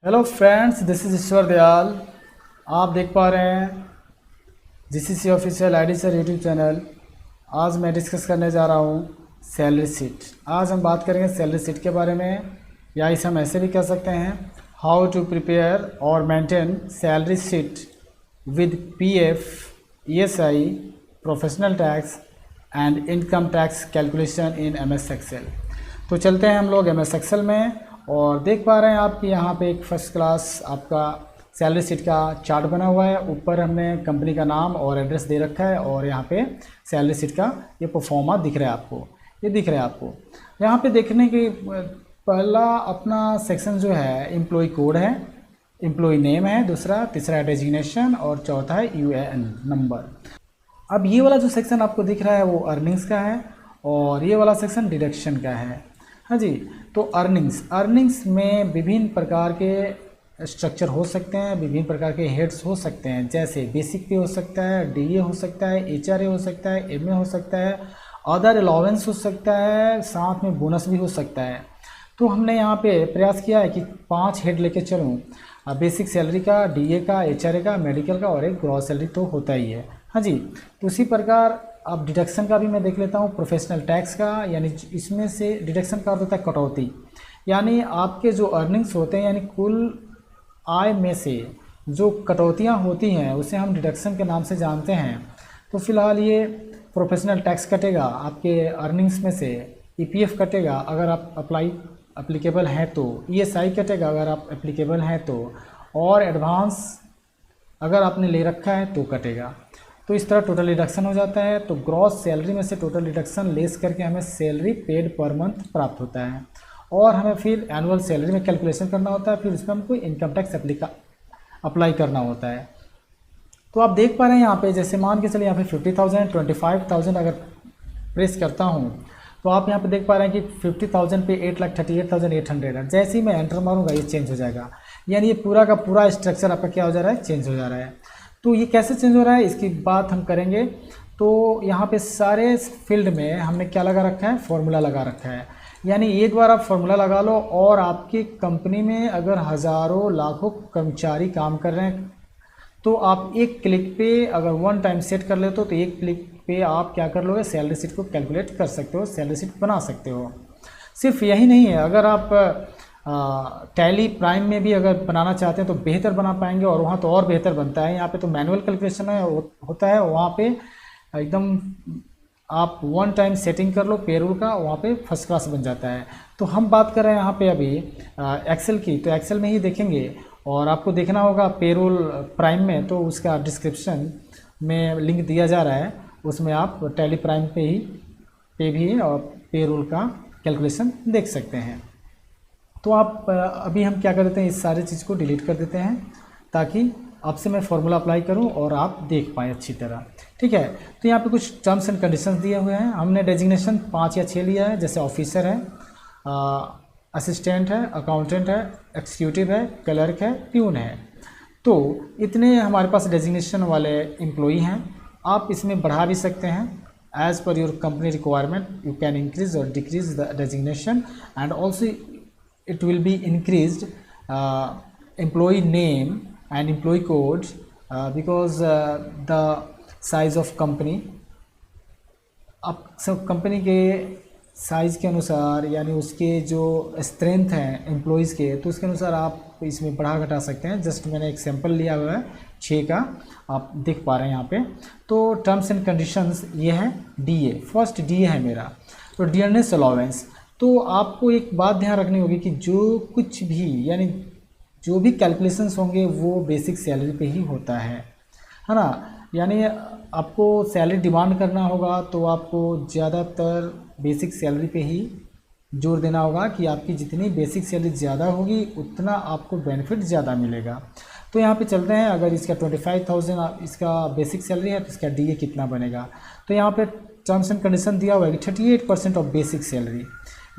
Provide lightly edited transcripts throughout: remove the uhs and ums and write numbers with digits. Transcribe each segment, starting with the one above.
Hello friends, this is ईश्वर दयाल। आप देख पा रहे हैं GCC official ID sir YouTube channel. आज मैं डिस्कस करने जा रहा हूँ सैलरी शीट। आज हम बात करेंगे सैलरी शीट के बारे में, या इसे हम ऐसे भी कह सकते हैं हाउ टू प्रिपेयर और maintain salary sheet with PF, ESI, professional tax and income tax calculation in MS Excel. तो चलते हैं हम लोग एमएस एक्सेल में और देख पा रहे हैं आप कि यहाँ पे एक फर्स्ट क्लास आपका सैलरी शीट का चार्ट बना हुआ है। ऊपर हमने कंपनी का नाम और एड्रेस दे रखा है और यहाँ पे सैलरी शीट का ये परफॉर्मा दिख रहा है आपको, ये दिख रहा है आपको। यहाँ पे देखने की पहला अपना सेक्शन जो है एम्प्लॉय कोड है, एम्प्लॉय नेम है, दूसरा तीसरा है डेजिग्नेशन और चौथा है यूएएन नंबर। अब ये वाला जो सेक्शन आपको दिख रहा है वो अर्निंग्स का है और ये वाला सेक्शन डिडक्शन का है। हाँ जी, तो अर्निंग्स में विभिन्न प्रकार के स्ट्रक्चर हो सकते हैं, विभिन्न प्रकार के हेड्स हो सकते हैं, जैसे बेसिक पे हो सकता है, डीए हो सकता है, एचआरए हो सकता है, एमए हो सकता है, अदर अलाउंस हो सकता है, साथ में बोनस भी हो सकता है। तो हमने यहाँ पे प्रयास किया है कि 5 हेड लेके चलूँ, बेसिक सैलरी का, डीए का, एचआरए का, मेडिकल का और एक ग्रॉस सैलरी तो होता ही है। हाँ जी, तो उसी प्रकार अब डिडक्शन का भी मैं देख लेता हूँ। प्रोफेशनल टैक्स का, यानी इसमें से डिडक्शन का अर्थ होता है कटौती, यानी आपके जो अर्निंग्स होते हैं, यानी कुल आय में से जो कटौतियाँ होती हैं उसे हम डिडक्शन के नाम से जानते हैं। तो फिलहाल ये प्रोफेशनल टैक्स कटेगा आपके अर्निंग्स में से, ईपीएफ कटेगा अगर आप अप्लीकेबल हैं तो, ईएसआई कटेगा अगर आप एप्लीकेबल हैं तो, और एडवांस अगर आपने ले रखा है तो कटेगा। तो इस तरह टोटल डिडक्शन हो जाता है। तो ग्रॉस सैलरी में से टोटल डिडक्शन लेस करके हमें सैलरी पेड पर मंथ प्राप्त होता है और हमें फिर एनुअल सैलरी में कैलकुलेशन करना होता है, फिर उसमें हमको इनकम टैक्स अप्लाई करना होता है। तो आप देख पा रहे हैं यहाँ पे, जैसे मान के चलिए यहाँ पे 50,000, 25,000 अगर प्रेस करता हूँ तो आप यहाँ पे देख पा रहे हैं कि 50,000 पे 8,38,800 है। जैसे ही मैं एंटर मारूंगा ये चेंज हो जाएगा, यानी ये पूरा का पूरा स्ट्रक्चर आपका क्या हो जा रहा है, चेंज हो जा रहा है। तो ये कैसे चेंज हो रहा है इसकी बात हम करेंगे। तो यहाँ पे सारे फील्ड में हमने क्या लगा रखा है, फॉर्मूला लगा रखा है। यानी एक बार आप फॉर्मूला लगा लो और आपकी कंपनी में अगर हज़ारों लाखों कर्मचारी काम कर रहे हैं तो आप एक क्लिक पे अगर वन टाइम सेट कर लेते हो तो एक क्लिक पे आप क्या कर लोगे, सैलरी शीट को कैलकुलेट कर सकते हो, सैलरी शीट बना सकते हो। सिर्फ यही नहीं है, अगर आप टैली प्राइम में भी अगर बनाना चाहते हैं तो बेहतर बना पाएंगे और वहाँ तो और बेहतर बनता है। यहाँ पे तो मैनुअल कैलकुलेशन होता है, वहाँ पे एकदम आप वन टाइम सेटिंग कर लो पेरोल का, वहाँ पे फर्स्ट क्लास बन जाता है। तो हम बात कर रहे हैं यहाँ पे अभी एक्सेल की, तो एक्सेल में ही देखेंगे और आपको देखना होगा पेरोल प्राइम में, तो उसका डिस्क्रिप्शन में लिंक दिया जा रहा है, उसमें आप टैली प्राइम पे भी और पेरोल का कैलकुलेशन देख सकते हैं। तो आप अभी हम क्या कर देते हैं, इस सारी चीज़ को डिलीट कर देते हैं ताकि आपसे मैं फॉर्मूला अप्लाई करूं और आप देख पाएँ अच्छी तरह। ठीक है, तो यहाँ पे कुछ टर्म्स एंड कंडीशंस दिए हुए हैं। हमने डेजिग्नेशन 5 या 6 लिया है, जैसे ऑफिसर है, असिस्टेंट है, अकाउंटेंट है, एक्जीक्यूटिव है, क्लर्क है, प्यून है। तो इतने हमारे पास डेजिग्नेशन वाले एम्प्लॉई हैं। आप इसमें बढ़ा भी सकते हैं, as per your company requirement you can increase और decrease the designation and also it will be increased employee name and employee code because the size of company, अब सब कंपनी के साइज़ के अनुसार, यानी उसके जो स्ट्रेंथ हैं एम्प्लॉयज़ के, तो उसके अनुसार आप इसमें बढ़ा घटा सकते हैं। जस्ट मैंने एक सैम्पल लिया हुआ है 6 का, आप देख पा रहे हैं यहाँ पे। तो टर्म्स एंड कंडीशंस ये है, डीए, फर्स्ट डीए है मेरा, तो डियरनेस अलाउंस। तो आपको एक बात ध्यान रखनी होगी कि जो कुछ भी, यानी जो भी कैलकुलेशंस होंगे वो बेसिक सैलरी पे ही होता है ना। यानी आपको सैलरी डिमांड करना होगा तो आपको ज़्यादातर बेसिक सैलरी पे ही जोर देना होगा कि आपकी जितनी बेसिक सैलरी ज़्यादा होगी उतना आपको बेनिफिट ज़्यादा मिलेगा। तो यहाँ पे चलते हैं, अगर इसका 25,000 इसका बेसिक सैलरी है तो इसका डीए कितना बनेगा। तो यहाँ पे टर्म्स एंड कंडीशन दिया हुआ है कि 38% ऑफ बेसिक सैलरी,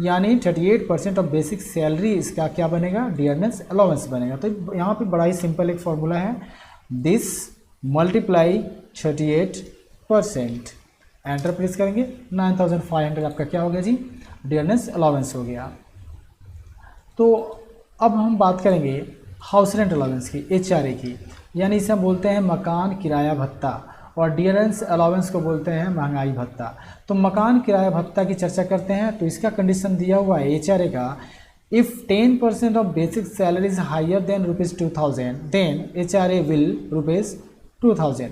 यानी 38% ऑफ बेसिक सैलरी इसका क्या बनेगा, डियरनेस अलाउंस बनेगा। तो यहाँ पे बड़ा ही सिंपल एक फॉर्मूला है, दिस मल्टीप्लाई 38%, एंटर प्रेस करेंगे, 9,500 आपका क्या हो गया जी, डियरनेस अलाउंस हो गया। तो अब हम बात करेंगे हाउस रेंट अलाउंस की, HRA की, यानी इसे हम बोलते हैं मकान किराया भत्ता, और डियरेंस अलाउंस को बोलते हैं महंगाई भत्ता। तो मकान किराया भत्ता की चर्चा करते हैं। तो इसका कंडीशन दिया हुआ है HRA का, if 10% of basic salary is higher than ₹2000 then HRA will ₹2000।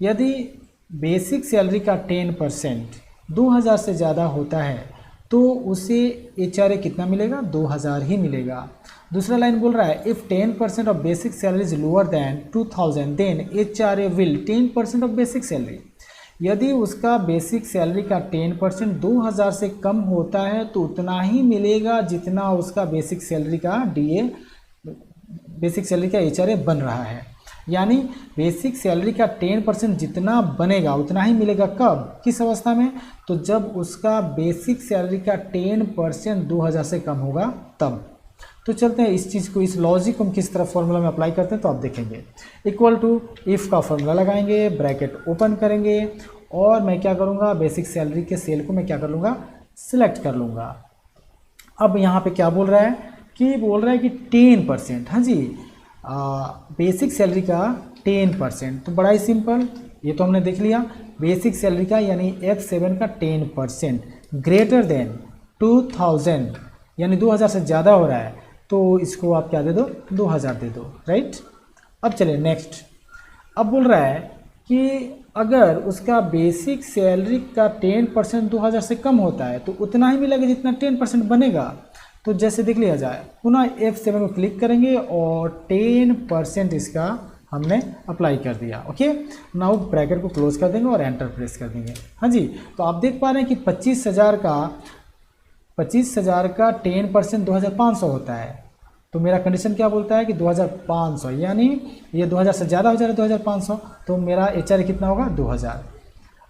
यदि बेसिक सैलरी का 10% 2000 से ज़्यादा होता है तो उसे HRA कितना मिलेगा? 2000 ही मिलेगा। दूसरा लाइन बोल रहा है, if 10% of basic salary is lower than 2000 then HRA will 10% of basic salary. यदि उसका बेसिक सैलरी का 10% 2000 से कम होता है तो उतना ही मिलेगा जितना उसका बेसिक सैलरी का HRA बन रहा है। यानी बेसिक सैलरी का 10% जितना बनेगा उतना ही मिलेगा। कब? किस अवस्था में? तो जब उसका बेसिक सैलरी का 10% 2000 से कम होगा तब। तो चलते हैं इस चीज़ को, इस लॉजिक को हम किस तरह फॉर्मूला में अप्लाई करते हैं तो आप देखेंगे। इक्वल टू इफ़ का फॉर्मूला लगाएंगे, ब्रैकेट ओपन करेंगे और मैं क्या करूँगा, बेसिक सैलरी के सेल को मैं क्या कर लूँगा, सिलेक्ट कर लूँगा। अब यहाँ पे क्या बोल रहा है कि 10%, हाँ जी, बेसिक सैलरी का 10%। तो बड़ा ही सिंपल, ये तो हमने देख लिया। बेसिक सैलरी का यानी F7 का 10% ग्रेटर देन 2000 यानी 2000 से ज़्यादा हो रहा है तो इसको आप क्या दे दो, 2000 दे दो, राइट। अब चलिए नेक्स्ट। अब बोल रहा है कि अगर उसका बेसिक सैलरी का 10% 2000 से कम होता है तो उतना ही मिलेगा जितना 10% बनेगा। तो जैसे देख लिया जाए, पुनः F7 को क्लिक करेंगे और 10% इसका हमने अप्लाई कर दिया। ओके, नाउ ब्रैकेट को क्लोज कर देंगे और एंटर प्रेस कर देंगे। हाँ जी, तो आप देख पा रहे हैं कि 25,000 का 10% 2500 होता है। तो मेरा कंडीशन क्या बोलता है कि 2500, यानी ये 2000 से ज़्यादा हो जा रहा है 2500, तो मेरा HRA कितना होगा, 2000।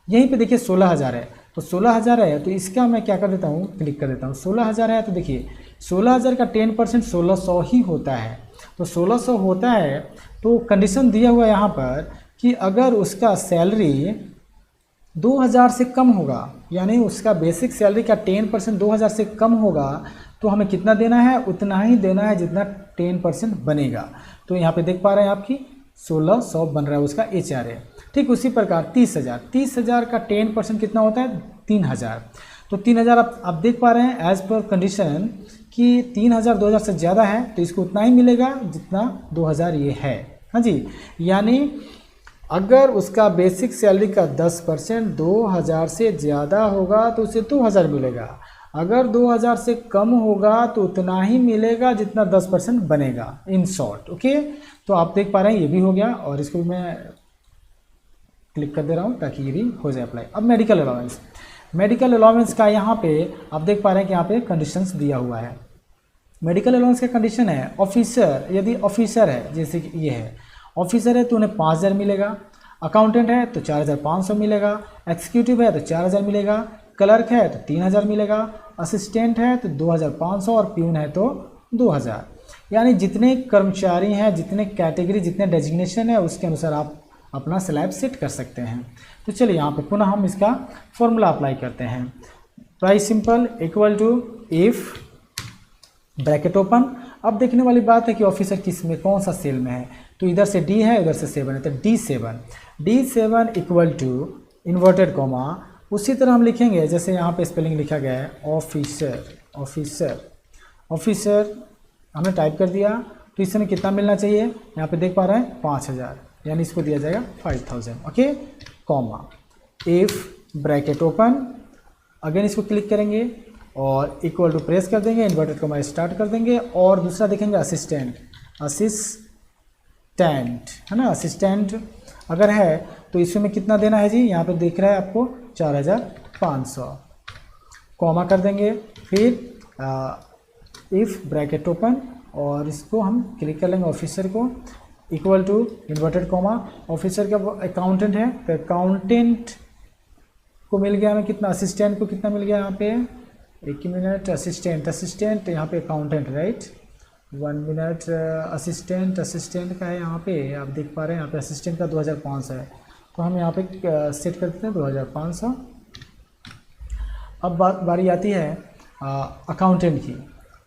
यहीं पे देखिए 16000 है, तो 16000 है तो इसका मैं क्या कर देता हूँ, क्लिक कर देता हूँ। 16000 है तो देखिए 16000 का 10% 1600 ही होता है। तो 1600 होता है तो कंडीशन दिया हुआ है यहाँ पर कि अगर उसका सैलरी 2000 से कम होगा, यानी उसका बेसिक सैलरी का 10% 2000 से कम होगा तो हमें कितना देना है, उतना ही देना है जितना 10% बनेगा। तो यहाँ पे देख पा रहे हैं आपकी 1600 बन रहा है उसका HRA। ठीक उसी प्रकार 30,000 का 10% कितना होता है, 3000। तो 3000 आप देख पा रहे हैं एज पर कंडीशन कि 3000 2000 से ज़्यादा है तो इसको उतना ही मिलेगा जितना 2000 ये है। हाँ जी, यानी अगर उसका बेसिक सैलरी का 10% 2000 से ज़्यादा होगा तो उसे 2000 मिलेगा। अगर 2000 से कम होगा तो उतना ही मिलेगा जितना 10% बनेगा, इन शॉर्ट। ओके, तो आप देख पा रहे हैं ये भी हो गया और इसको मैं क्लिक कर दे रहा हूँ ताकि ये भी हो जाए अप्लाई। अब मेडिकल अलाउंस का यहाँ पे आप देख पा रहे हैं कि यहाँ पे कंडीशंस दिया हुआ है। मेडिकल अलाउंस का कंडीशन है ऑफिसर, यदि ऑफिसर है जैसे कि ये है, ऑफिसर है तो उन्हें 5000 मिलेगा, अकाउंटेंट है तो 4500 मिलेगा, एक्जीक्यूटिव है तो 4000 मिलेगा, क्लर्क है तो 3000 मिलेगा, असिस्टेंट है तो 2500 और प्यून है तो 2000। यानी जितने कर्मचारी हैं, जितने कैटेगरी, जितने डेजिग्नेशन है उसके अनुसार आप अपना स्लैब सेट कर सकते हैं। तो चलिए यहाँ पे पुनः हम इसका फॉर्मूला अप्लाई करते हैं। Price simple equal to if bracket open. अब देखने वाली बात है कि ऑफिसर किस में, कौन सा सेल में है, तो इधर से D है इधर से 7 है तो D7 equal to inverted comma. उसी तरह हम लिखेंगे जैसे यहाँ पे स्पेलिंग लिखा गया है ऑफिसर हमने टाइप कर दिया। तो इसमें कितना मिलना चाहिए, यहाँ पे देख पा रहे हैं 5000, यानी इसको दिया जाएगा 5000। Okay, comma if bracket open, again इसको क्लिक करेंगे और इक्वल टू प्रेस कर देंगे, इन्वर्टेड कॉमा स्टार्ट कर देंगे। और दूसरा देखेंगे असिस्टेंट है ना, असिस्टेंट अगर है तो इसमें कितना देना है जी, यहाँ पे दिख रहा है आपको 4500, कॉमा कर देंगे, फिर इफ़ ब्रैकेट ओपन और इसको हम क्लिक कर लेंगे ऑफिसर को equal to inverted comma. Officer का अकाउंटेंट है तो अकाउंटेंट को मिल गया हमें कितना, असिस्टेंट को कितना मिल गया यहाँ पे, एक मिनट, असिस्टेंट यहाँ पे अकाउंटेंट, राइट, 1 मिनट, असिस्टेंट का है यहाँ पे, आप देख पा रहे हैं यहाँ पे असिस्टेंट का 2500 है तो हम यहाँ पे सेट कर देते हैं 2500। अब बारी आती है अकाउंटेंट की।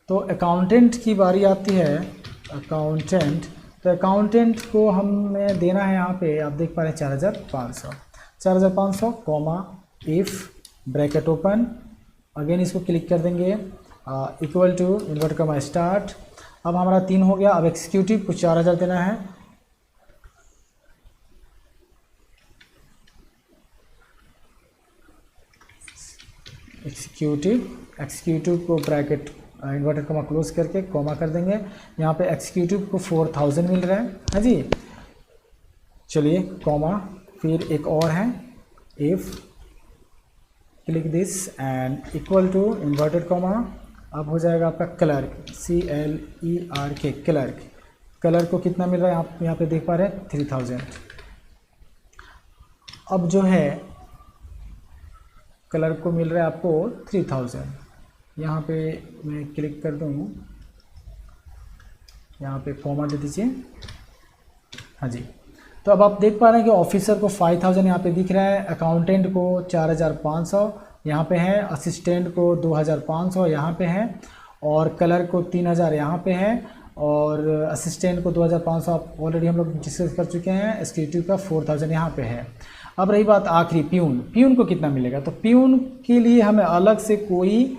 तो अकाउंटेंट की बारी आती है अकाउंटेंट, तो अकाउंटेंट को हमें देना है यहाँ पे, आप देख पा रहे हैं 4500, 4500 comma if bracket open, again इसको क्लिक कर देंगे, equal to invert comma start. अब हमारा 3 हो गया। अब एग्जीक्यूटिव को 4000 देना है, एक्जीक्यूटिव को ब्रैकेट इन्वर्टेड कॉमा क्लोज करके कॉमा कर देंगे। यहाँ पे एक्जीक्यूटिव को 4000 मिल रहा है जी। चलिए कॉमा, फिर एक और है if click this and equal to inverted comma, अब हो जाएगा आपका क्लर्क, CLERK क्लर्क। कलर को कितना मिल रहा है आप यहाँ पे देख पा रहे हैं 3000। अब जो है कलर को मिल रहा है आपको 3000। यहाँ पे मैं क्लिक कर दूँ, यहाँ पे कॉमा दे दीजिए, हाँ जी। तो अब आप देख पा रहे हैं कि ऑफिसर को 5000 यहाँ पे दिख रहा है, अकाउंटेंट को 4500 यहाँ पे है, असिस्टेंट को 2500 यहाँ पे है, और कलर को 3000 यहाँ पे है, और असिस्टेंट को 2500 आप ऑलरेडी हम लोग डिस्कस कर चुके हैं। एक्जीक्यूटिव का 4000 यहाँ पे है। अब रही बात आखिरी प्यून को कितना मिलेगा, तो प्यून के लिए हमें अलग से कोई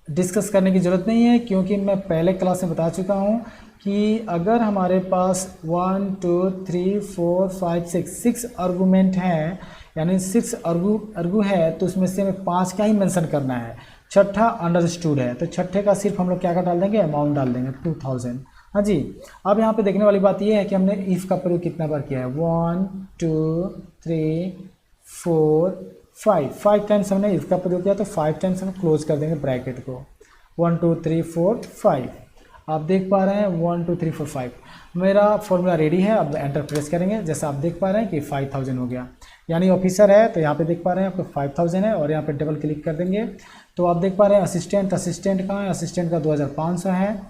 डिस्कस करने की ज़रूरत नहीं है, क्योंकि मैं पहले क्लास में बता चुका हूँ कि अगर हमारे पास 1 2 3 4 5 6 आर्गूमेंट हैं, यानी 6 अर्गू है, तो उसमें से हमें 5 का ही मेंशन करना है, छठा अंडरस्टूड है, तो छठे का सिर्फ हम लोग क्या डाल देंगे, अमाउंट डाल देंगे 2000। हाँ जी। अब यहाँ पे देखने वाली बात ये है कि हमने इफ़ का प्रयोग कितना बार किया है, 1 2 3 4 5 टाइम्स हमने इफ़ का प्रयोग किया, तो 5 टाइम्स हम क्लोज कर देंगे ब्रैकेट को, 1 2 3 4 5। आप देख पा रहे हैं 1 2 3 4 5, मेरा फॉर्मूला रेडी है। अब एंटर प्रेस करेंगे, जैसा आप देख पा रहे हैं कि 5000 हो गया, यानी ऑफिसर है तो यहाँ पे देख पा रहे हैं आपको 5000 है, और यहाँ पे डबल क्लिक कर देंगे तो आप देख पा रहे हैं असिस्टेंट कहाँ है, असिस्टेंट का 2500 है।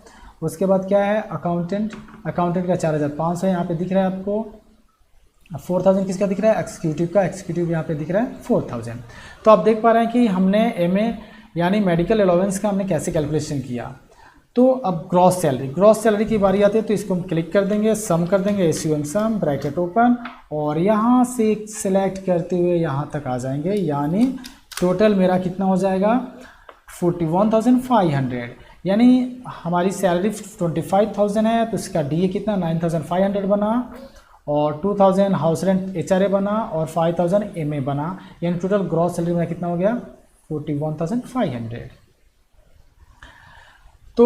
उसके बाद क्या है, अकाउंटेंट का 4500 है, यहाँ पे दिख रहा है आपको। 4000 किसका दिख रहा है, एक्जीक्यूटिव यहाँ पे दिख रहा है 4000। तो आप देख पा रहे हैं कि हमने MA यानी मेडिकल अलाउंस का हमने कैसे कैलकुलेशन किया। तो अब ग्रॉस सैलरी की बारी आती है, तो इसको हम क्लिक कर देंगे, सम कर देंगे, SUM सम ब्रैकेट ओपन, और यहाँ से सिलेक्ट करते हुए यहाँ तक आ जाएंगे, यानी टोटल मेरा कितना हो जाएगा 41,500, यानी हमारी सैलरी 25,000 है, तो इसका DA कितना 9,500 बना, और 2,000 हाउस रेंट HRA बना, और 5,000 MA बना, यानी टोटल ग्रॉस सैलरी मेरा कितना हो गया 41,500। तो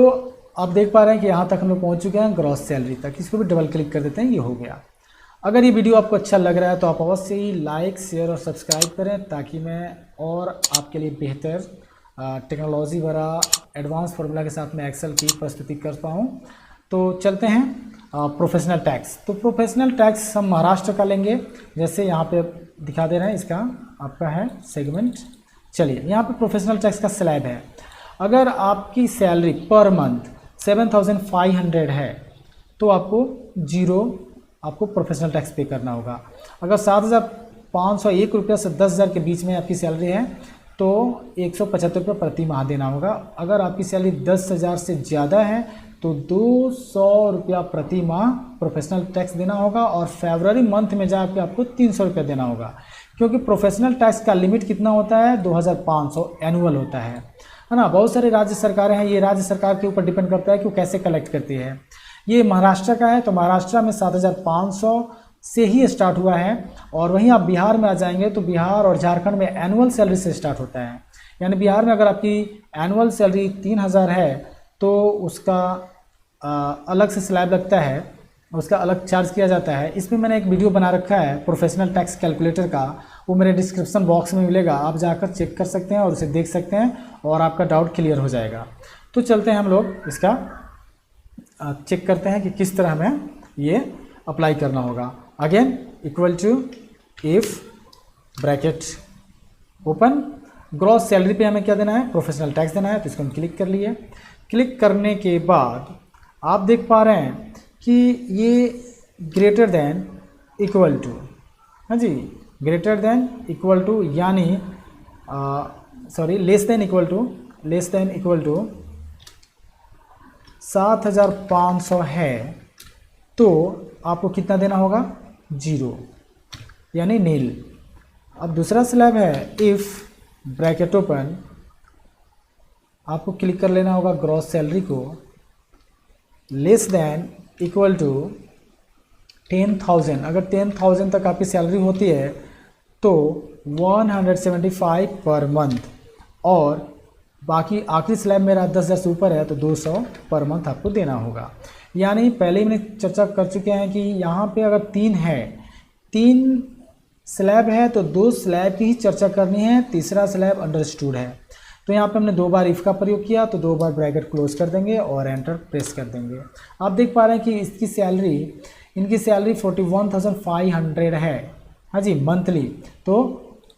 आप देख पा रहे हैं कि यहाँ तक हम लोग पहुँच चुके हैं ग्रॉस सैलरी तक। इसको भी डबल क्लिक कर देते हैं, ये हो गया। अगर ये वीडियो आपको अच्छा लग रहा है तो आप अवश्य ही लाइक शेयर और सब्सक्राइब करें, ताकि मैं और आपके लिए बेहतर टेक्नोलॉजी भरा एडवांस फार्मूला के साथ में एक्सेल की प्रस्तुति कर पाऊँ। तो चलते हैं प्रोफेशनल टैक्स। तो प्रोफेशनल टैक्स हम महाराष्ट्र का लेंगे, जैसे यहाँ पे दिखा दे रहे हैं, इसका आपका है सेगमेंट। चलिए यहाँ पे प्रोफेशनल टैक्स का स्लैब है। अगर आपकी सैलरी पर मंथ 7,500 है तो आपको प्रोफेशनल टैक्स पे करना होगा। अगर 7,501 रुपये से 10,000 के बीच में आपकी सैलरी है तो 175 रुपये प्रति माह देना होगा। अगर आपकी सैलरी 10,000 से ज़्यादा है तो 200 रुपया प्रति माह प्रोफेशनल टैक्स देना होगा, और फरवरी मंथ में जाकर आपको 300 रुपया देना होगा, क्योंकि प्रोफेशनल टैक्स का लिमिट कितना होता है 2,500 एनुअल होता है ना। बहुत सारे राज्य सरकारें हैं, ये राज्य सरकार के ऊपर डिपेंड करता है कि वो कैसे कलेक्ट करती है। ये महाराष्ट्र का है, तो महाराष्ट्र में 7,500 से ही स्टार्ट हुआ है, और वहीं आप बिहार में आ जाएंगे तो बिहार और झारखंड में एनुअल सैलरी से स्टार्ट होता है। यानी बिहार में अगर आपकी एनुअल सैलरी 3,000 है तो उसका अलग से स्लैब लगता है, उसका अलग चार्ज किया जाता है। इसमें मैंने एक वीडियो बना रखा है प्रोफेशनल टैक्स कैलकुलेटर का, वो मेरे डिस्क्रिप्शन बॉक्स में मिलेगा, आप जाकर चेक कर सकते हैं और उसे देख सकते हैं, और आपका डाउट क्लियर हो जाएगा। तो चलते हैं हम लोग इसका चेक करते हैं कि किस तरह हमें ये अप्लाई करना होगा। Again equal to if bracket open, gross salary पे हमें क्या देना है, प्रोफेशनल टैक्स देना है, तो इसको हम क्लिक कर लिए। क्लिक करने के बाद आप देख पा रहे हैं कि ये ग्रेटर देन इक्वल टू, हाँ जी, ग्रेटर देन इक्वल टू, यानी लेस देन इक्वल टू 7,500 है तो आपको कितना देना होगा, 0 यानी नील। अब दूसरा स्लैब है इफ़ ब्रैकेट ओपन, आपको क्लिक कर लेना होगा ग्रॉस सैलरी को लेस देन इक्वल टू 10,000। अगर 10,000 तक आपकी सैलरी होती है तो 175 पर मंथ, और बाकी आखिरी स्लैब मेरा 10,000 से ऊपर है तो 200 पर मंथ आपको देना होगा। यानी पहले ही मैंने चर्चा कर चुके हैं कि यहाँ पे अगर 3 स्लैब है तो 2 स्लैब की ही चर्चा करनी है, तीसरा स्लैब अंडरस्टूड है। तो यहाँ पे हमने 2 बार इफ़ का प्रयोग किया तो 2 बार ब्रैकेट क्लोज कर देंगे और एंटर प्रेस कर देंगे। आप देख पा रहे हैं कि इनकी सैलरी 41,500 है, हाँ जी मंथली, तो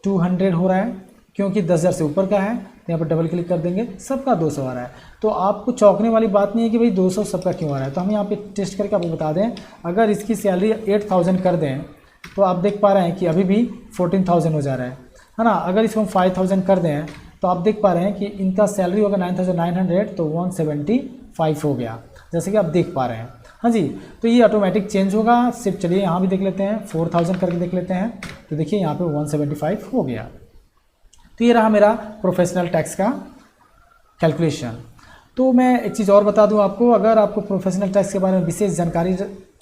200 हो रहा है क्योंकि 10,000 से ऊपर का है। तो यहाँ पर डबल क्लिक कर देंगे, सबका 200 आ रहा है। तो आपको चौंकने वाली बात नहीं है कि भाई 200 सबका क्यों आ रहा है। तो हम यहाँ पे टेस्ट करके आपको बता दें, अगर इसकी सैलरी 8,000 कर दें तो आप देख पा रहे हैं कि अभी भी 14,000 हो जा रहा है ना। अगर इसको हम 5,000 कर दें तो आप देख पा रहे हैं कि इनका सैलरी होगा 9,900 तो 175 हो गया, जैसे कि आप देख पा रहे हैं, हाँ जी। तो ये ऑटोमेटिक चेंज होगा। सिर्फ चलिए यहाँ भी देख लेते हैं, 4,000 करके देख लेते हैं तो देखिए यहाँ पे 175 हो गया। तो ये रहा मेरा प्रोफेशनल टैक्स का कैलकुलेशन। तो मैं एक चीज़ और बता दूं आपको, अगर आपको प्रोफेशनल टैक्स के बारे में विशेष जानकारी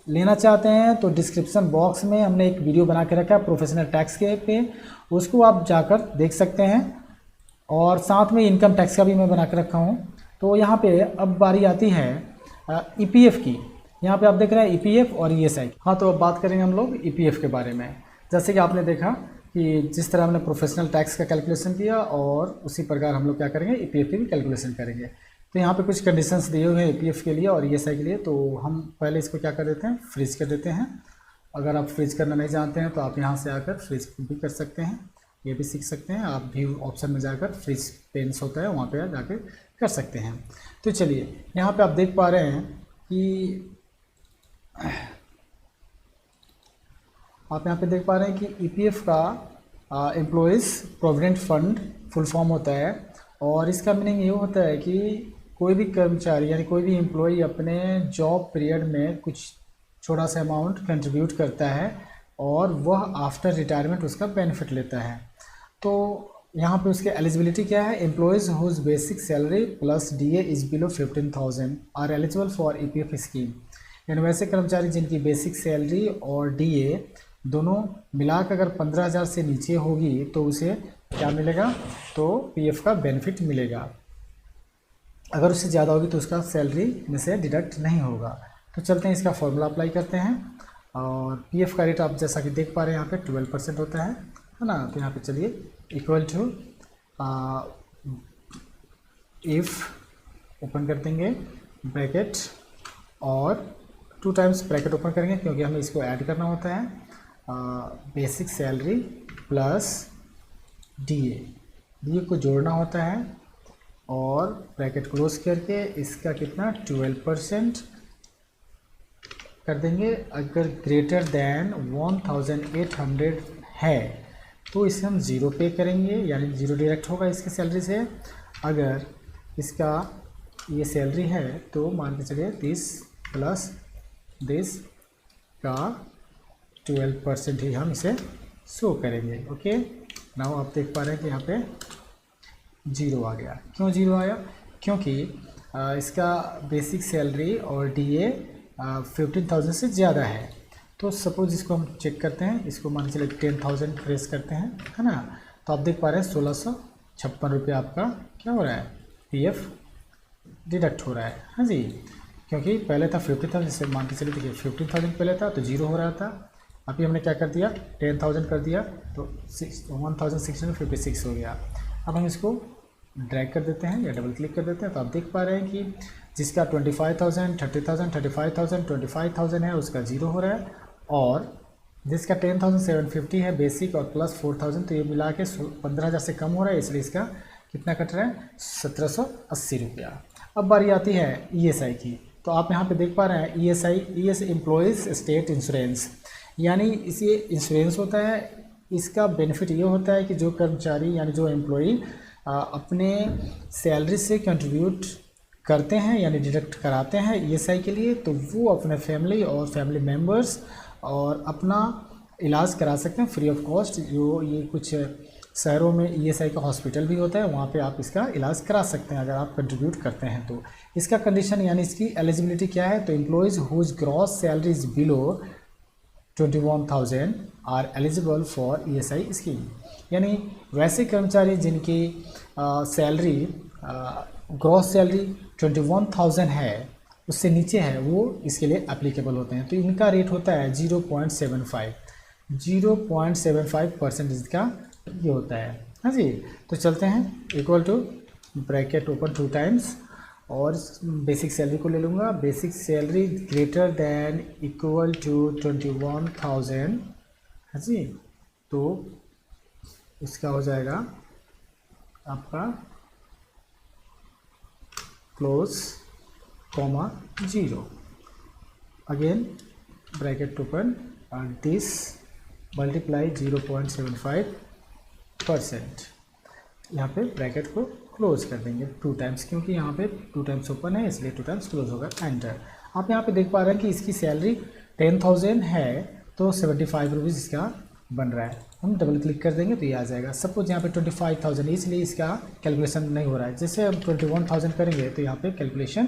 लेना चाहते हैं तो डिस्क्रिप्शन बॉक्स में हमने एक वीडियो बना के रखा है प्रोफेशनल टैक्स के पे, उसको आप जाकर देख सकते हैं। और साथ में इनकम टैक्स का भी मैं बना के रखा हूँ। तो यहाँ पे अब बारी आती है ईपीएफ की। यहाँ पे आप देख रहे हैं ईपीएफ और ईएसआई। हाँ, तो अब बात करेंगे हम लोग ईपीएफ के बारे में। जैसे कि आपने देखा कि जिस तरह हमने प्रोफेशनल टैक्स का कैलकुलेशन किया और उसी प्रकार हम लोग क्या करेंगे, ईपीएफ की भी कैलकुलेशन करेंगे। तो यहाँ पे कुछ कंडीशंस दिए हुए हैं ईपीएफ के लिए और ईएसआई के लिए। तो हम पहले इसको क्या कर देते हैं, फ्रीज कर देते हैं। अगर आप फ्रीज करना नहीं जानते हैं तो आप यहाँ से आकर फ्रीज भी कर सकते हैं, ये भी सीख सकते हैं। आप व्यू ऑप्शन में जाकर फ्रीज पेन्स होता है वहाँ पे जाकर कर सकते हैं। तो चलिए यहाँ पे आप देख पा रहे हैं कि आप यहाँ पे देख पा रहे हैं कि ईपीएफ का employees provident fund full form होता है। और इसका मीनिंग ये होता है कि कोई भी कर्मचारी यानी कोई भी एम्प्लॉय अपने जॉब पीरियड में कुछ छोटा सा अमाउंट कंट्रीब्यूट करता है और वह आफ्टर रिटायरमेंट उसका बेनिफिट लेता है। तो यहाँ पे उसकी एलिजिबिलिटी क्या है, employees whose basic salary plus DA is below 15,000 are eligible for EPF scheme. यानी वैसे कर्मचारी जिनकी बेसिक सैलरी और डीए दोनों मिलाकर अगर 15,000 से नीचे होगी तो उसे क्या मिलेगा, तो पीएफ का बेनिफिट मिलेगा। अगर उससे ज़्यादा होगी तो उसका सैलरी में से डिडक्ट नहीं होगा। तो चलते हैं इसका फॉर्मूला अप्लाई करते हैं। और पीएफ का रेट आप जैसा कि देख पा रहे हैं यहाँ पे 12% होता है ना। तो यहाँ पे चलिए इक्वल टू इफ़ ओपन कर देंगे ब्रैकेट और 2 टाइम्स ब्रैकेट ओपन करेंगे क्योंकि हमें इसको ऐड करना होता है। बेसिक सैलरी प्लस डीए को जोड़ना होता है और ब्रैकेट क्लोज करके इसका कितना 12% कर देंगे। अगर ग्रेटर देन 1,800 है तो इसे हम 0 पे करेंगे, यानी 0 डायरेक्ट होगा इसकी सैलरी से। अगर इसका ये सैलरी है तो मान के चलिए 30 प्लस दिस का 12% ही हम इसे शो करेंगे। ओके, नाउ आप देख पा रहे हैं कि यहाँ पे 0 आ गया। क्यों 0 आया, क्योंकि इसका बेसिक सैलरी और डीए 15,000 से ज़्यादा है। तो सपोज इसको हम चेक करते हैं, इसको मान के चलिए 10,000 प्रेस करते हैं, है ना। तो आप देख पा रहे हैं 1,656 रुपये आपका क्या हो रहा है, पीएफ डिडक्ट हो रहा है। हाँ जी, क्योंकि पहले था 50,000, जैसे मान के चलिए देखिए 15,000 पहले था तो 0 हो रहा था। अभी हमने क्या कर दिया 10,000 कर दिया तो 1,656 हो गया। अब हम इसको ड्रैग कर देते हैं या डबल क्लिक कर देते हैं। तो आप देख पा रहे हैं कि जिसका 25,000, 30,000, 35,000, 25,000 है उसका 0 हो रहा है, और जिसका 10,750 है बेसिक और प्लस 4,000 तो ये मिला के 15,000 से कम हो रहा है, इसलिए इसका कितना कट रहा है 1,780 रुपया। अब बारी आती है ईएसआई की। तो आप यहाँ पे देख पा रहे हैं ईएसआई एम्प्लॉयज़ स्टेट इंश्योरेंस, यानी इसे इंश्योरेंस होता है। इसका बेनिफिट ये होता है कि जो कर्मचारी यानी जो एम्प्लॉई अपने सैलरी से कंट्रीब्यूट करते हैं यानी डिडक्ट कराते हैं ईएसआई के लिए, तो वो अपने फैमिली और फैमिली मेम्बर्स और अपना इलाज करा सकते हैं फ्री ऑफ कॉस्ट। जो ये कुछ शहरों में ईएसआई का हॉस्पिटल भी होता है, वहाँ पे आप इसका इलाज करा सकते हैं अगर आप कंट्रीब्यूट करते हैं तो। इसका कंडीशन यानी इसकी एलिजिबिलिटी क्या है, तो employees whose gross salary is below 21,000 are eligible for ESI scheme. यानी वैसे कर्मचारी जिनकी सैलरी ग्रॉस सैलरी 21,000 है, उससे नीचे है, वो इसके लिए एप्लीकेबल होते हैं। तो इनका रेट होता है 0.75% इसका ये होता है। हाँ जी, तो चलते हैं। Equal to bracket open 2 times और बेसिक सैलरी को ले लूँगा। Basic salary greater than equal to 21,000। हाँ जी, तो इसका हो जाएगा आपका close comma 0 again bracket open and this multiply 0.75%। यहाँ पे ब्रैकेट को क्लोज कर देंगे 2 टाइम्स, क्योंकि यहाँ पे 2 टाइम्स ओपन है इसलिए 2 टाइम्स क्लोज होगा। एंटर। आप यहाँ पे देख पा रहे हैं कि इसकी सैलरी 10,000 है तो 75 रुपीज़ इसका बन रहा है। हम डबल क्लिक कर देंगे तो ये आ जाएगा। सपोज यहाँ पे 25,000 इसलिए इसका कैलकुलेशन नहीं हो रहा है। जैसे हम 21,000 करेंगे तो यहाँ पे कैलकुलेशन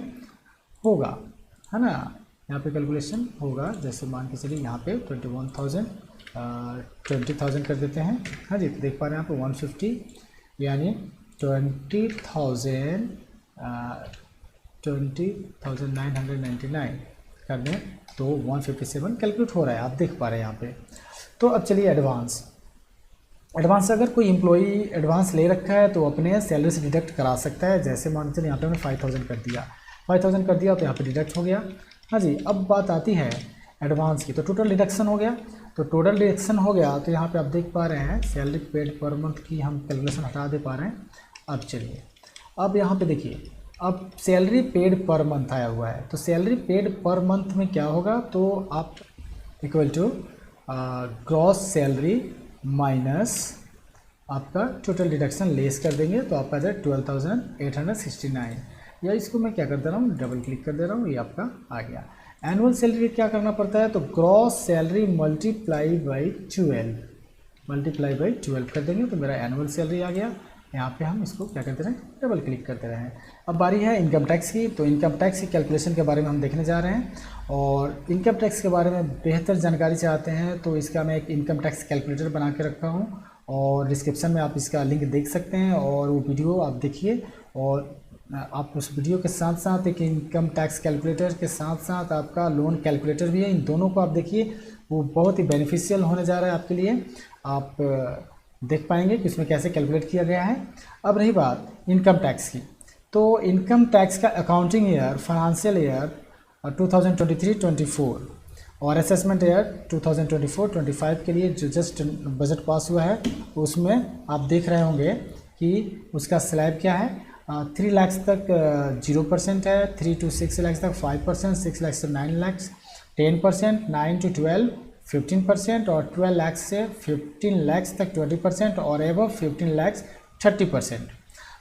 होगा, है ना, यहाँ पे कैलकुलेशन होगा। जैसे मान के चलिए यहाँ पे 21,000 20,000 कर देते हैं। हाँ जी, तो देख पा रहे हैं यहाँ पे 150 यानी 20,999 कर दें तो 157 कैलकुलेट हो रहा है, आप देख पा रहे हैं यहाँ पे। तो अब चलिए एडवांस अगर कोई एम्प्लॉई एडवांस ले रखा है तो अपने सैलरी से डिडक्ट करा सकता है। जैसे मान चलिए यहाँ पे हमने 5,000 कर दिया तो यहाँ पे डिडक्ट हो गया। हाँ जी, अब बात आती है एडवांस की। तो टोटल डिडक्शन हो गया, तो यहाँ पे आप देख पा रहे हैं सैलरी पेड पर मंथ की हम कैलकुलेशन हटा दे पा रहे हैं। अब चलिए, अब यहाँ पे देखिए, अब सैलरी पेड पर मंथ आया हुआ है, तो सैलरी पेड पर मंथ में क्या होगा, तो आप equal to gross salary minus आपका टोटल डिडक्शन लेस कर देंगे तो आपका जाए 12,869। या इसको मैं क्या कर दे रहा हूँ, डबल क्लिक कर दे रहा हूँ, ये आपका आ गया। एनुअल सैलरी क्या करना पड़ता है, तो ग्रॉस सैलरी मल्टीप्लाई बाई 12 कर देंगे तो मेरा एनुअल सैलरी आ गया। यहाँ पे हम इसको क्या करते रहे, डबल क्लिक करते रहे। अब बारी है इनकम टैक्स की। तो इनकम टैक्स की कैलकुलेशन के बारे में हम देखने जा रहे हैं, और इनकम टैक्स के बारे में बेहतर जानकारी चाहते हैं तो इसका मैं एक इनकम टैक्स कैलकुलेटर बना के रखा हूँ, और डिस्क्रिप्शन में आप इसका लिंक देख सकते हैं, और वो वीडियो आप देखिए। और आप उस वीडियो के साथ साथ एक इनकम टैक्स कैलकुलेटर के साथ साथ आपका लोन कैलकुलेटर भी है, इन दोनों को आप देखिए, वो बहुत ही बेनिफिशियल होने जा रहा है आपके लिए। आप देख पाएंगे कि इसमें कैसे कैलकुलेट किया गया है। अब रही बात इनकम टैक्स की, तो इनकम टैक्स का अकाउंटिंग ईयर फाइनेंशियल ईयर 2023-24 और असेसमेंट ईयर 2024-25 के लिए जो जस्ट बजट पास हुआ है उसमें आप देख रहे होंगे कि उसका स्लैब क्या है। 3 लाख तक 0% है, 3 to 6 लाख तक 5%, 6 लाख से 9 लाख 10%, 9 to 12 15% और 12 लाख से 15 लाख तक 20% और एबव 15 लाख 30%।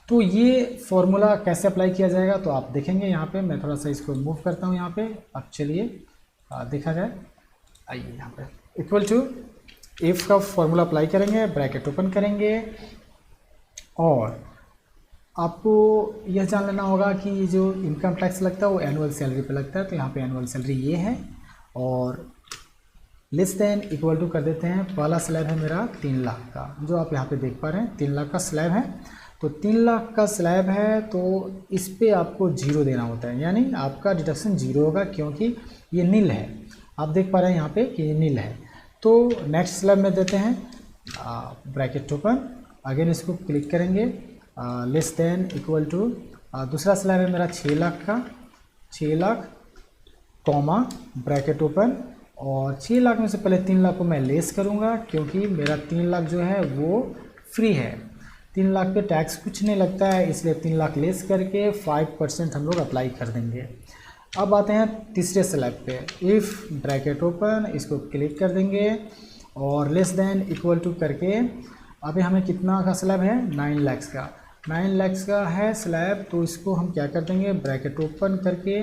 तो ये फॉर्मूला कैसे अप्लाई किया जाएगा तो आप देखेंगे यहाँ पे। मैं थोड़ा सा इसको मूव करता हूँ यहाँ पे। अब चलिए देखा जाए, आइए यहाँ पे इक्वल टू इफ़ का फॉर्मूला अप्लाई करेंगे, ब्रैकेट ओपन करेंगे, और आपको यह जान लेना होगा कि जो इनकम टैक्स लगता है वो एनुअल सैलरी पे लगता है। तो यहाँ पे एनुअल सैलरी ये है, और लेस देन इक्वल टू कर देते हैं। पहला स्लैब है मेरा 3 लाख का, जो आप यहाँ पे देख पा रहे हैं 3 लाख का स्लैब है। तो 3 लाख का स्लैब है तो इस पे आपको 0 देना होता है, यानी आपका डिडक्शन 0 होगा क्योंकि ये नील है। आप देख पा रहे हैं यहाँ पे कि ये नील है। तो नेक्स्ट स्लैब में देते हैं ब्रैकेट ओपन, अगेन इसको क्लिक करेंगे, लेस देन इक्वल टू दूसरा स्लैब है मेरा 6 लाख का, 6 लाख कॉमा ब्रैकेट ओपन, और 6 लाख में से पहले 3 लाख को मैं लेस करूँगा क्योंकि मेरा 3 लाख जो है वो फ्री है। 3 लाख पे टैक्स कुछ नहीं लगता है, इसलिए 3 लाख लेस करके 5% हम लोग अप्लाई कर देंगे। अब आते हैं तीसरे स्लैब पे, इफ़ ब्रैकेट ओपन, इसको क्लिक कर देंगे और लेस देन इक्वल टू करके अभी हमें कितना का स्लैब है 9 लाख का। 9 लाख का है स्लैब, तो इसको हम क्या कर देंगे, ब्रैकेट ओपन करके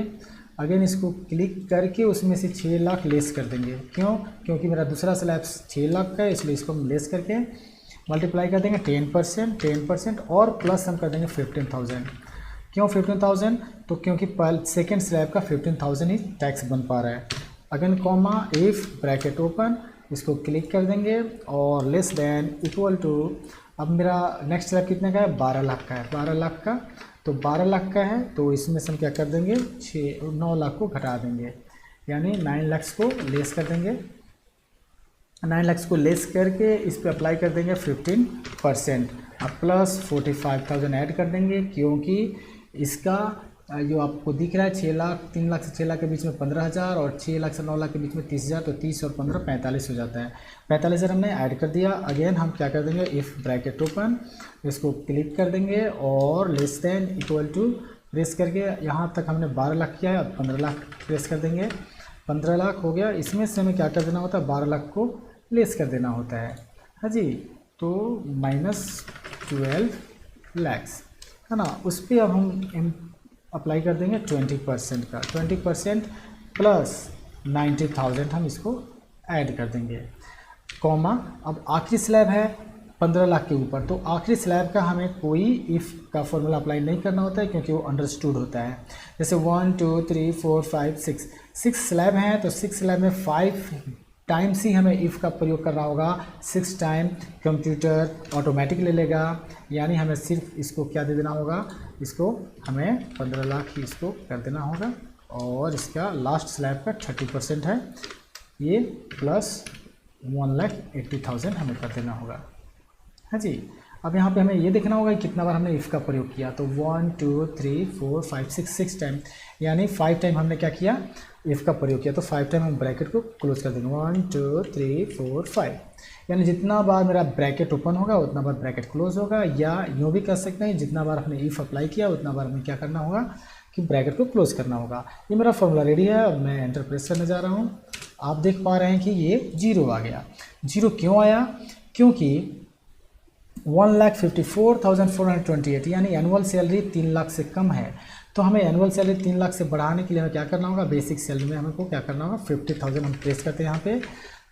अगेन इसको क्लिक करके उसमें से 6 लाख लेस कर देंगे। क्यों? क्योंकि मेरा दूसरा स्लैब 6 लाख का है, इसलिए इसको हम लेस करके मल्टीप्लाई कर देंगे 10% और प्लस हम कर देंगे 15,000। क्यों 15,000? तो क्योंकि सेकेंड स्लैब का 15,000 ही टैक्स बन पा रहा है। Again comma if bracket open, इसको क्लिक कर देंगे और लेस देन इक्वल टू, अब मेरा नेक्स्ट स्लैब कितने का है, 12 लाख का है, 12 लाख का, तो 12 लाख का है तो इसमें से हम क्या कर देंगे, 9 लाख को घटा देंगे, यानी 9 लाख को लेस कर देंगे। 9 लाख को लेस करके इस पे अप्लाई कर देंगे 15%, अब प्लस 45,000 ऐड कर देंगे, क्योंकि इसका जो आपको दिख रहा है 6 लाख, 3 लाख से 6 लाख के बीच में 15,000 और 6 लाख से 9 लाख के बीच में 30,000, तो 30 और 15 45 हो जाता है। 45,000 हमने ऐड कर दिया। अगेन हम क्या कर देंगे, इफ़ ब्रैकेट ओपन, इसको क्लिक कर देंगे और less than equal to press करके यहाँ तक हमने 12 लाख किया है, अब 15 लाख प्रेस कर देंगे। 15 लाख हो गया, इसमें से हमें क्या कर देना होता है, 12 लाख को लेस कर देना होता है। हाँ जी, तो -12 लाख है ना, उस पर अब हम अप्लाई कर देंगे 20% का, 20% प्लस 90,000 हम इसको ऐड कर देंगे, कॉमा। अब आखिरी स्लैब है 15 लाख के ऊपर, तो आखिरी स्लैब का हमें कोई इफ़ का फॉर्मूला अप्लाई नहीं करना होता है, क्योंकि वो अंडरस्टूड होता है। जैसे 1 2 3 4 5 6 स्लैब हैं, तो 6 स्लैब में 5 टाइम्स ही हमें इफ़ का प्रयोग करना होगा। 6 टाइम कंप्यूटर ऑटोमेटिक ले लेगा, यानी हमें सिर्फ इसको क्या दे देना होगा, इसको हमें 15 लाख ही इसको कर देना होगा, और इसका लास्ट स्लैब का 30% है ये, प्लस 1,80,000 हमें कर देना होगा। हाँ जी, अब यहाँ पे हमें ये देखना होगा कि कितना बार हमने इफ़ का प्रयोग किया, तो 1 2 3 4 5 6 टाइम, यानी 5 टाइम हमने क्या किया, इफ़ का प्रयोग किया, तो 5 टाइम हम ब्रैकेट को क्लोज कर देंगे। 1 2 3 4 5, यानी जितना बार मेरा ब्रैकेट ओपन होगा उतना बार ब्रैकेट क्लोज होगा, या यूँ भी कर सकते हैं जितना बार हमने इफ़ अप्लाई किया उतना बार हमें क्या करना होगा कि ब्रैकेट को क्लोज करना होगा। ये मेरा फॉर्मूला रेडी है, अब मैं एंटर प्रेस करने जा रहा हूँ। आप देख पा रहे हैं कि ये 0 आ गया। 0 क्यों आया? क्योंकि 1,54,428 यानी एनुअल सैलरी 3 लाख से कम है, तो हमें एनुअल सैलरी 3 लाख से बढ़ाने के लिए हमें क्या करना होगा, बेसिक सैलरी में हमको क्या करना होगा, 50,000 हम प्रेस करते हैं यहाँ पे।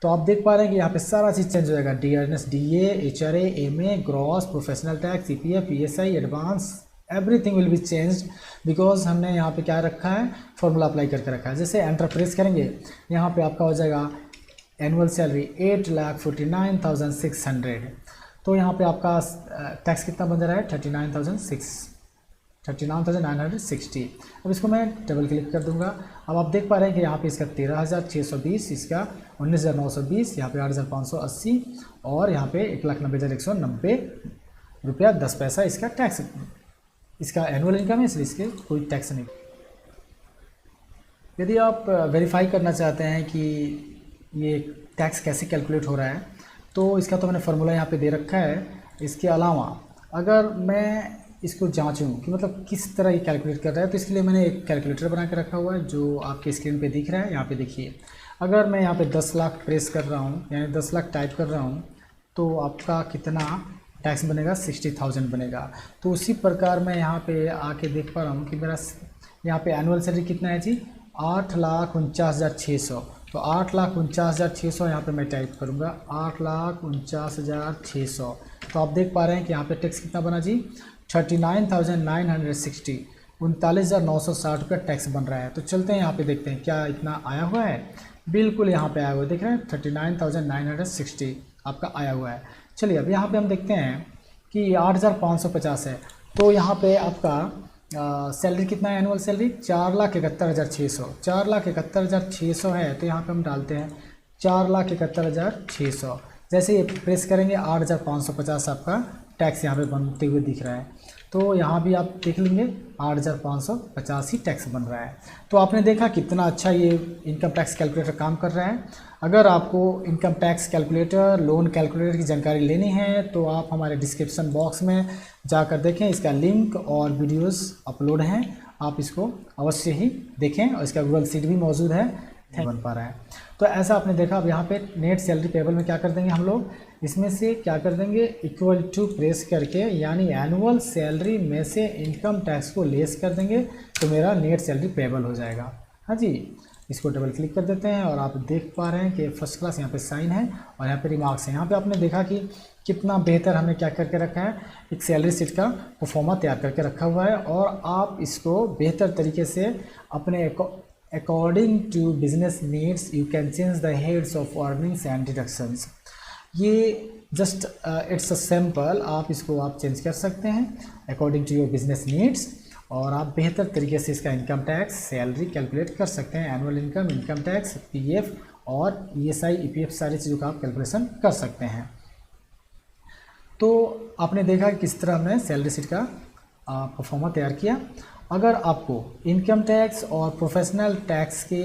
तो आप देख पा रहे हैं कि यहाँ पे सारा चीज़ चेंज हो जाएगा, DRNS DA HRA MA gross professional tax CPF PSI advance, everything will be changed, because हमने यहाँ पे क्या रखा है, फॉर्मूला अप्लाई करके रखा है। जैसे एंटर प्रेस करेंगे, यहाँ पे आपका हो जाएगा एनुअल सैलरी 8,49,600, तो यहाँ पे आपका टैक्स कितना बन जा रहा है, 39,960। अब इसको मैं डबल क्लिक कर दूंगा। अब आप देख पा रहे हैं कि यहाँ पे इसका 13,620, इसका 19,920, यहाँ पे 8,580 और यहाँ पे 1,90,190 रुपया 10 पैसा इसका टैक्स, इसका एनुअल इनकम है, इसलिए इसके कोई टैक्स नहीं। यदि आप वेरीफाई करना चाहते हैं कि ये टैक्स कैसे कैलकुलेट हो रहा है, तो इसका तो मैंने फार्मूला यहाँ पे दे रखा है। इसके अलावा अगर मैं इसको जांचूं कि मतलब किस तरह ये कैलकुलेट कर रहा है, तो इसके लिए मैंने एक कैलकुलेटर बना के रखा हुआ है जो आपके स्क्रीन पे दिख रहा है। यहाँ पे देखिए, अगर मैं यहाँ पे 10 लाख प्रेस कर रहा हूँ, यानी 10 लाख टाइप कर रहा हूँ, तो आपका कितना टैक्स बनेगा, 60,000 बनेगा। तो उसी प्रकार मैं यहाँ पे आके देख पा रहा हूँ कि मेरा यहाँ पे एनुअल सैलरी कितना है जी, 8,49,600। तो 8,49,600 यहाँ पे मैं टाइप करूँगा, 8,49,600। तो आप देख पा रहे हैं कि यहाँ पे टैक्स कितना बना जी, 39,960, 39,960 रुपया टैक्स बन रहा है। तो चलते हैं यहाँ पे देखते हैं क्या इतना आया हुआ है। बिल्कुल यहाँ पे आया हुआ है, देख रहे हैं 39,960 आपका आया हुआ है। चलिए अब यहाँ पे हम देखते हैं कि 8,550 है, तो यहाँ पे आपका सैलरी कितना है, एनुअल सैलरी 4,71,600, 4,71,600 है। तो यहाँ पे हम डालते हैं 4,71,600। जैसे ये प्रेस करेंगे 8,550 आपका टैक्स यहाँ पे बनते हुए दिख रहा है। तो यहाँ भी आप देख लेंगे 8,550 ही टैक्स बन रहा है। तो आपने देखा कितना अच्छा ये इनकम टैक्स कैलकुलेटर काम कर रहा है। अगर आपको income tax calculator, loan calculator की जानकारी लेनी है तो आप हमारे डिस्क्रिप्शन बॉक्स में जाकर देखें, इसका लिंक और वीडियोस अपलोड हैं, आप इसको अवश्य ही देखें। और इसका गूगल शीट भी मौजूद है, बन पा रहा है। तो ऐसा आपने देखा। अब यहाँ पे नेट सैलरी पेबल में क्या कर देंगे हम लोग, इसमें से क्या कर देंगे, इक्वल टू प्रेस करके, यानी एनुअल सैलरी में से इनकम टैक्स को लेस कर देंगे तो मेरा नेट सैलरी पेबल हो जाएगा। हाँ जी, इसको डबल क्लिक कर देते हैं और आप देख पा रहे हैं कि फर्स्ट क्लास यहाँ पे साइन है और यहाँ पे रिमार्क्स है। यहाँ पे आपने देखा कि कितना बेहतर हमने क्या करके रखा है, एक सैलरी शीट का परफॉर्मा तैयार करके रखा हुआ है और आप इसको बेहतर तरीके से अपने according to business needs you can change the heads of earnings and deductions. ये जस्ट इट्स अ सैम्पल, आप इसको आप चेंज कर सकते हैं according to your business needs और आप बेहतर तरीके से इसका इनकम टैक्स, सैलरी कैलकुलेट कर सकते हैं, annual income, income tax, PF और ईएसआई, ईपीएफ सारी चीज़ों का आप कैलकुलेशन कर सकते हैं। तो आपने देखा कि किस तरह हमने सैलरी शीट का परफॉर्मा तैयार किया। अगर आपको इनकम टैक्स और प्रोफेशनल टैक्स के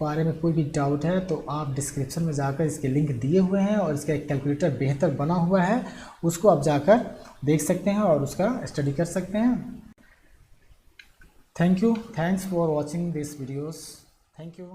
बारे में कोई भी डाउट है तो आप डिस्क्रिप्शन में जाकर इसके लिंक दिए हुए हैं और इसका एक कैलकुलेटर बेहतर बना हुआ है, उसको आप जाकर देख सकते हैं और उसका स्टडी कर सकते हैं। Thank you, thanks for watching this videos, thank you.